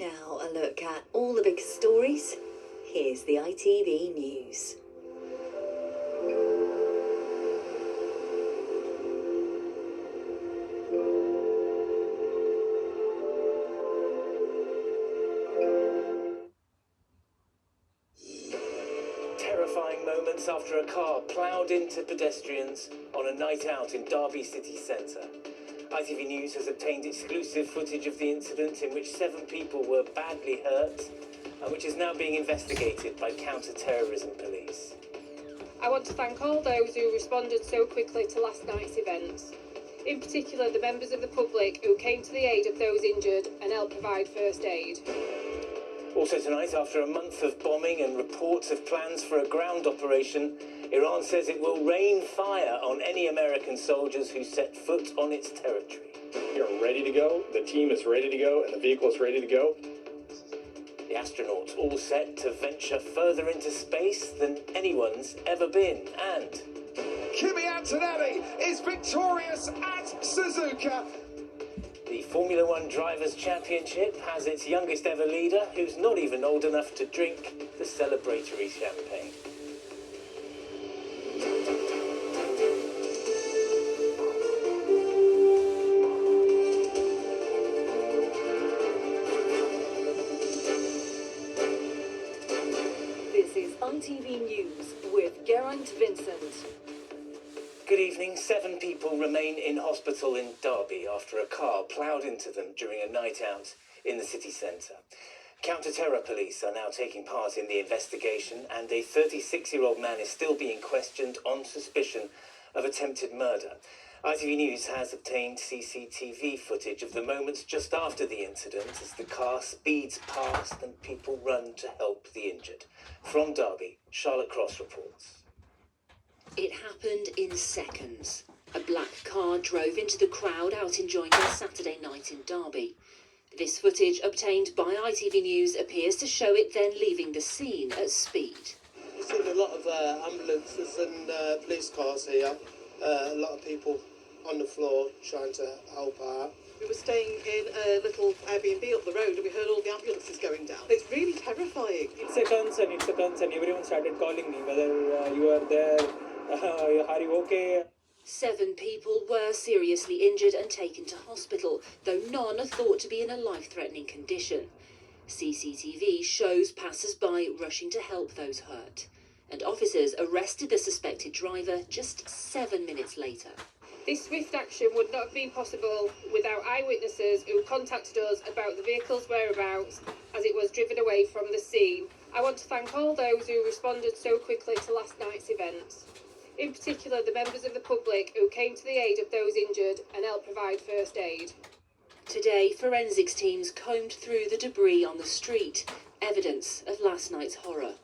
Now a look at all the big stories. Here's the ITV News. Terrifying moments after a car ploughed into pedestrians on a night out in Derby city centre. ITV News has obtained exclusive footage of the incident in which 7 people were badly hurt, which is now being investigated by counter-terrorism police. I want to thank all those who responded so quickly to last night's events. In particular, the members of the public who came to the aid of those injured and helped provide first aid. Also tonight, after a month of bombing and reports of plans for a ground operation, Iran says it will rain fire on any American soldiers who set foot on its territory. We are ready to go, the team is ready to go, and the vehicle is ready to go. The astronauts all set to venture further into space than anyone's ever been, and Kimi Antonelli is victorious at Suzuka. the Formula One Drivers' Championship has its youngest ever leader, who's not even old enough to drink the celebratory champagne. This is ITV News with Geraint, Vincent. Good evening. 7 people remain in hospital in Derby after a car ploughed into them during a night out in the city centre. Counter-terror police are now taking part in the investigation, and a 36-year-old man is still being questioned on suspicion of attempted murder. ITV News has obtained CCTV footage of the moments just after the incident as the car speeds past and people run to help the injured. From Derby, Charlotte Cross reports. It happened in seconds. A black car drove into the crowd out enjoying their Saturday night in Derby. This footage obtained by ITV News appears to show it then leaving the scene at speed. We've seen a lot of ambulances and police cars here. A lot of people on the floor trying to help out. We were staying in a little Airbnb up the road and we heard all the ambulances going down. It's really terrifying. It's a concern. Everyone started calling me whether you are there, are you okay? 7 people were seriously injured and taken to hospital, though none are thought to be in a life-threatening condition. CCTV shows passers-by rushing to help those hurt, and officers arrested the suspected driver just 7 minutes later. This swift action would not have been possible without eyewitnesses who contacted us about the vehicle's whereabouts as it was driven away from the scene. I want to thank all those who responded so quickly to last night's events. In particular, the members of the public who came to the aid of those injured and helped provide first aid. Today, forensics teams combed through the debris on the street, evidence of last night's horror.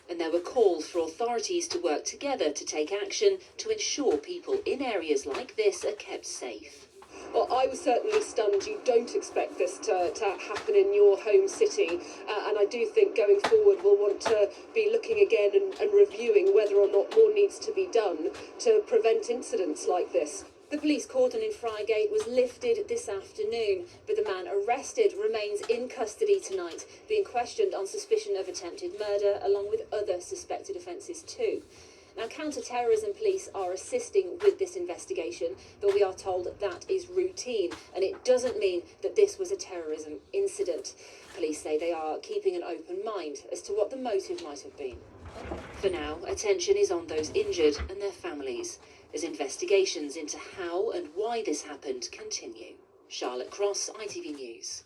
And there were calls for authorities to work together to take action to ensure people in areas like this are kept safe. Well, I was certainly stunned. You don't expect this to happen in your home city. And I do think going forward we'll want to be looking again and reviewing whether or not more needs to be done to prevent incidents like this. The police cordon in Friargate was lifted this afternoon, but the man arrested remains in custody tonight, being questioned on suspicion of attempted murder, along with other suspected offences too. Now, counter-terrorism police are assisting with this investigation, but we are told that is routine, and it doesn't mean that this was a terrorism incident. Police say they are keeping an open mind as to what the motive might have been. For now, attention is on those injured and their families, as investigations into how and why this happened continue. Charlotte Cross, ITV News.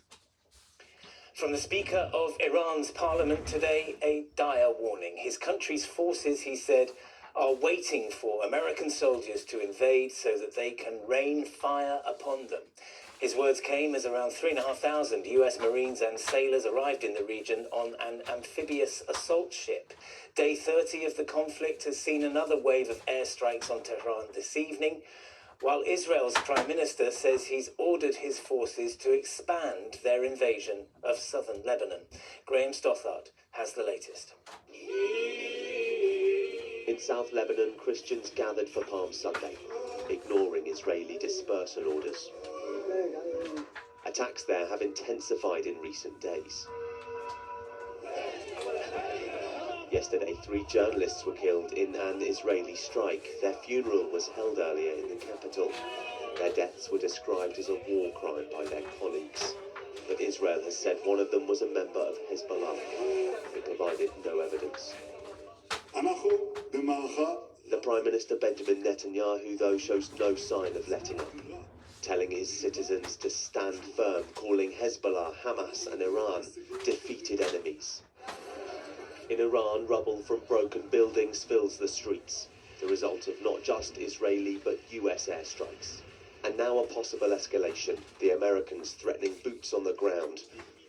From the Speaker of Iran's parliament today, a dire warning. His country's forces, he said, are waiting for American soldiers to invade so that they can rain fire upon them. His words came as around 3,500 US Marines and sailors arrived in the region on an amphibious assault ship. Day 30 of the conflict has seen another wave of airstrikes on Tehran this evening, while Israel's Prime Minister says he's ordered his forces to expand their invasion of southern Lebanon. Graham Stothard has the latest. In South Lebanon, Christians gathered for Palm Sunday, ignoring Israeli dispersal orders. A Attacks there have intensified in recent days. Yesterday, 3 journalists were killed in an Israeli strike. Their funeral was held earlier in the capital. Their deaths were described as a war crime by their colleagues. But Israel has said one of them was a member of Hezbollah. It provided no evidence. The Prime Minister Benjamin Netanyahu, though, shows no sign of letting up, telling his citizens to stand firm, calling Hezbollah, Hamas and Iran defeated enemies. In Iran, rubble from broken buildings fills the streets, the result of not just Israeli but US airstrikes. And now a possible escalation, the Americans threatening boots on the ground,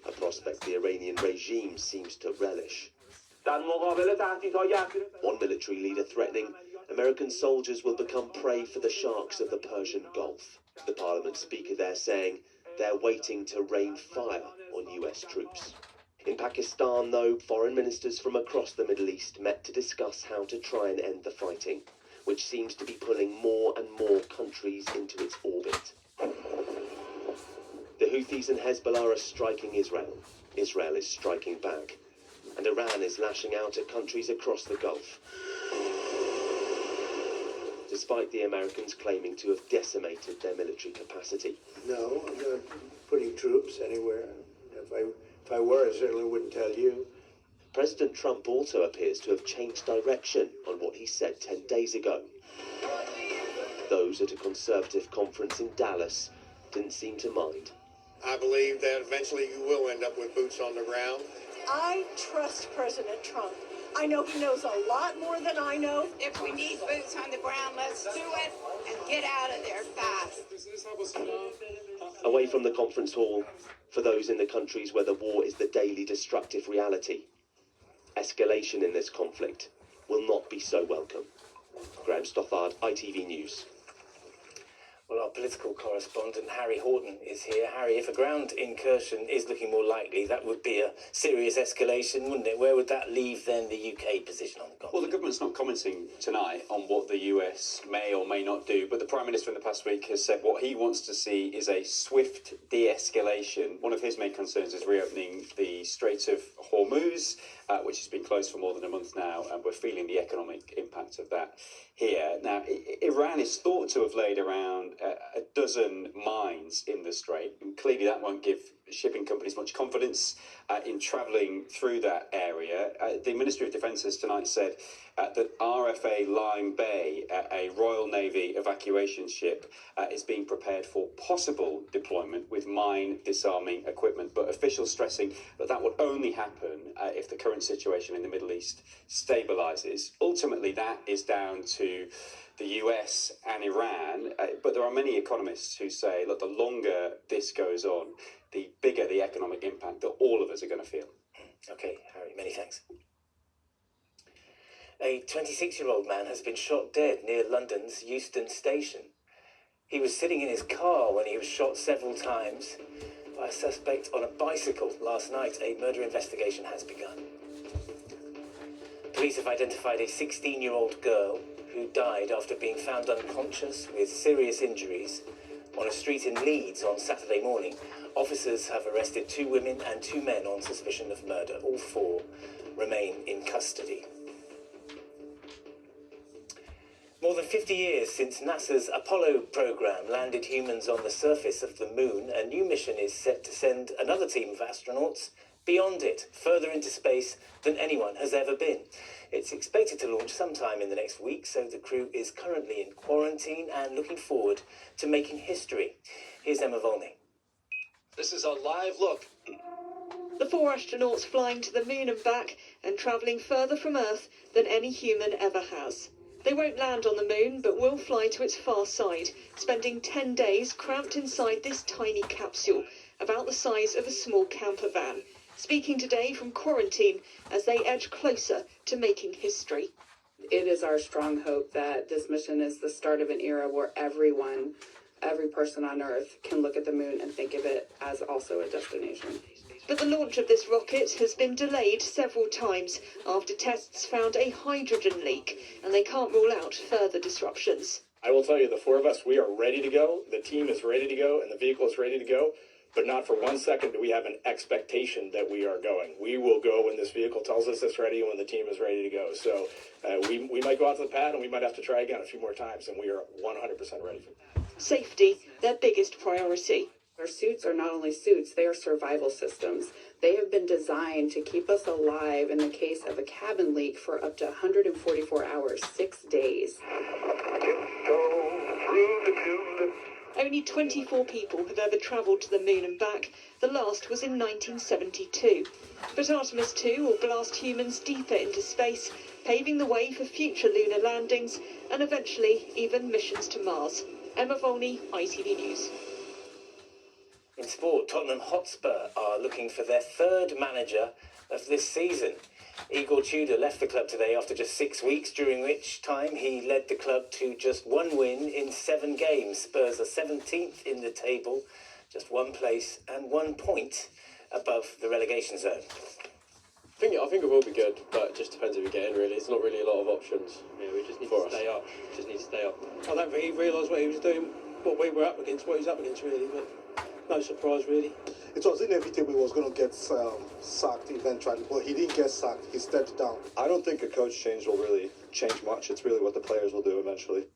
a prospect the Iranian regime seems to relish. One military leader threatening American soldiers will become prey for the sharks of the Persian Gulf. The Parliament Speaker there saying they're waiting to rain fire on US troops. In Pakistan, though, foreign ministers from across the Middle East met to discuss how to try and end the fighting, which seems to be pulling more and more countries into its orbit. The Houthis and Hezbollah are striking Israel. Israel is striking back. And Iran is lashing out at countries across the Gulf. Despite the Americans claiming to have decimated their military capacity. No, I'm not putting troops anywhere. If I were, I certainly wouldn't tell you. President Trump also appears to have changed direction on what he said 10 days ago. Those at a conservative conference in Dallas didn't seem to mind. I believe that eventually you will end up with boots on the ground. I trust President Trump. I know he knows a lot more than I know. If we need boots on the ground, let's do it and get out of there fast. Away from the conference hall, for those in the countries where the war is the daily destructive reality, escalation in this conflict will not be so welcome. Graham Stothard, ITV News. Well, our political correspondent Harry Horton is here. Harry, if a ground incursion is looking more likely, that would be a serious escalation, wouldn't it? Where would that leave then the UK position on the conflict? Well, the government's not commenting tonight on what the US may or may not do, but the Prime Minister in the past week has said what he wants to see is a swift de-escalation. One of his main concerns is reopening the Strait of Hormuz, which has been closed for more than a month now, and we're feeling the economic impact of that here. Now, Iran is thought to have laid around a dozen mines in the Strait, and clearly that won't give shipping companies much confidence in travelling through that area. The Ministry of Defence has tonight said that RFA Lime Bay, a Royal Navy evacuation ship, is being prepared for possible deployment with mine disarming equipment, but officials stressing that that would only happen if the current situation in the Middle East stabilises. Ultimately, that is down to the US and Iran, but there are many economists who say, look, the longer this goes on, the bigger the economic impact that all of us are going to feel. OK, Harry, many thanks. A 26-year-old man has been shot dead near London's Euston Station. He was sitting in his car when he was shot several times by a suspect on a bicycle last night. A murder investigation has begun. Police have identified a 16-year-old girl who died after being found unconscious with serious injuries on a street in Leeds on Saturday morning. Officers have arrested 2 women and 2 men on suspicion of murder. All 4 remain in custody. More than 50 years since NASA's Apollo program landed humans on the surface of the moon, a new mission is set to send another team of astronauts beyond it, further into space than anyone has ever been. It's expected to launch sometime in the next week, so the crew is currently in quarantine and looking forward to making history. Here's Emma Volney. This is a live look. The 4 astronauts flying to the moon and back and travelling further from Earth than any human ever has. They won't land on the moon, but will fly to its far side, spending 10 days cramped inside this tiny capsule, about the size of a small camper van, speaking today from quarantine as they edge closer to making history. It is our strong hope that this mission is the start of an era where every person on Earth can look at the moon and think of it as also a destination. But the launch of this rocket has been delayed several times after tests found a hydrogen leak, and they can't rule out further disruptions. I will tell you, the 4 of us, we are ready to go. The team is ready to go, and the vehicle is ready to go. but not for 1 second do we have an expectation that we are going. We will go when this vehicle tells us it's ready and when the team is ready to go. So we might go out to the pad and we might have to try again a few more times, and we are 100% ready for that. Safety, their biggest priority. Our suits are not only suits, they are survival systems. They have been designed to keep us alive in the case of a cabin leak for up to 144 hours, 6 days. Only 24 people have ever travelled to the moon and back. The last was in 1972. But Artemis 2 will blast humans deeper into space, paving the way for future lunar landings and eventually even missions to Mars. Emma Volney, ITV News. In sport, Tottenham Hotspur are looking for their third manager of this season. Igor Tudor left the club today after just 6 weeks, during which time he led the club to just 1 win in 7 games. Spurs are 17th in the table, just 1 place and 1 point above the relegation zone. I think it will be good, but it just depends if we get in, really. It's not really a lot of options. Yeah, we just need to stay up. Just need to stay up. I don't think he realised what he was doing, what we were up against, what he's up against, really. But no surprise, really. It was inevitable he was going to get sacked eventually, but he didn't get sacked. He stepped down. I don't think a coach change will really change much. It's really what the players will do eventually.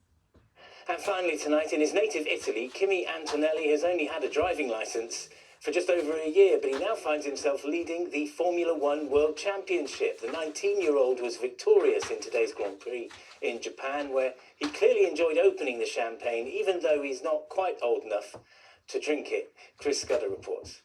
And finally tonight, in his native Italy, Kimi Antonelli has only had a driving licence for just over a year, but he now finds himself leading the Formula One World Championship. The 19-year-old was victorious in today's Grand Prix in Japan, where he clearly enjoyed opening the champagne, even though he's not quite old enough to drink it. Chris Scudder reports.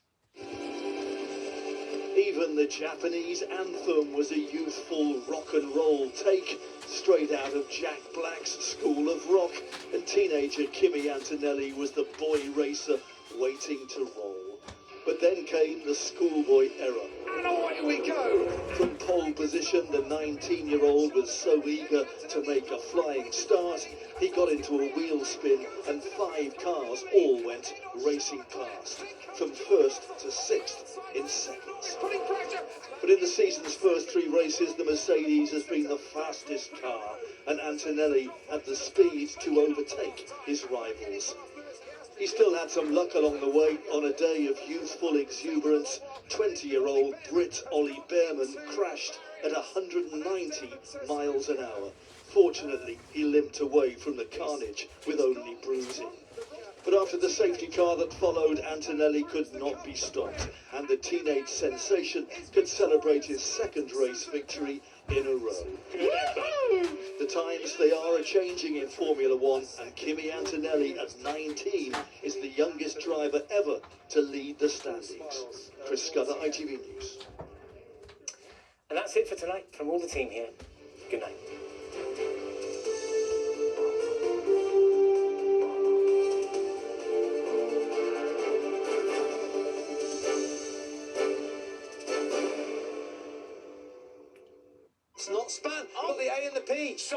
Even the Japanese anthem was a youthful rock and roll take, straight out of Jack Black's School of Rock, and teenager Kimi Antonelli was the boy racer waiting to roll. But then came the schoolboy era. And away we go! From pole position, the 19-year-old was so eager to make a flying start, he got into a wheel spin and 5 cars all went racing past, from 1st to 6th in seconds. But in the season's first 3 races, the Mercedes has been the fastest car, and Antonelli had the speed to overtake his rivals. He still had some luck along the way. On a day of youthful exuberance, 20-year-old Brit Ollie Behrman crashed at 190 miles an hour. Fortunately, he limped away from the carnage with only bruising. But after the safety car that followed, Antonelli could not be stopped, and the teenage sensation could celebrate his 2nd race victory in a row. The times, they are a-changing in Formula One, and Kimi Antonelli at 19 is the youngest driver ever to lead the standings. Chris Scudder, ITV News. And that's it for tonight from all the team here. Good night. It's not span. Put the A and the P. So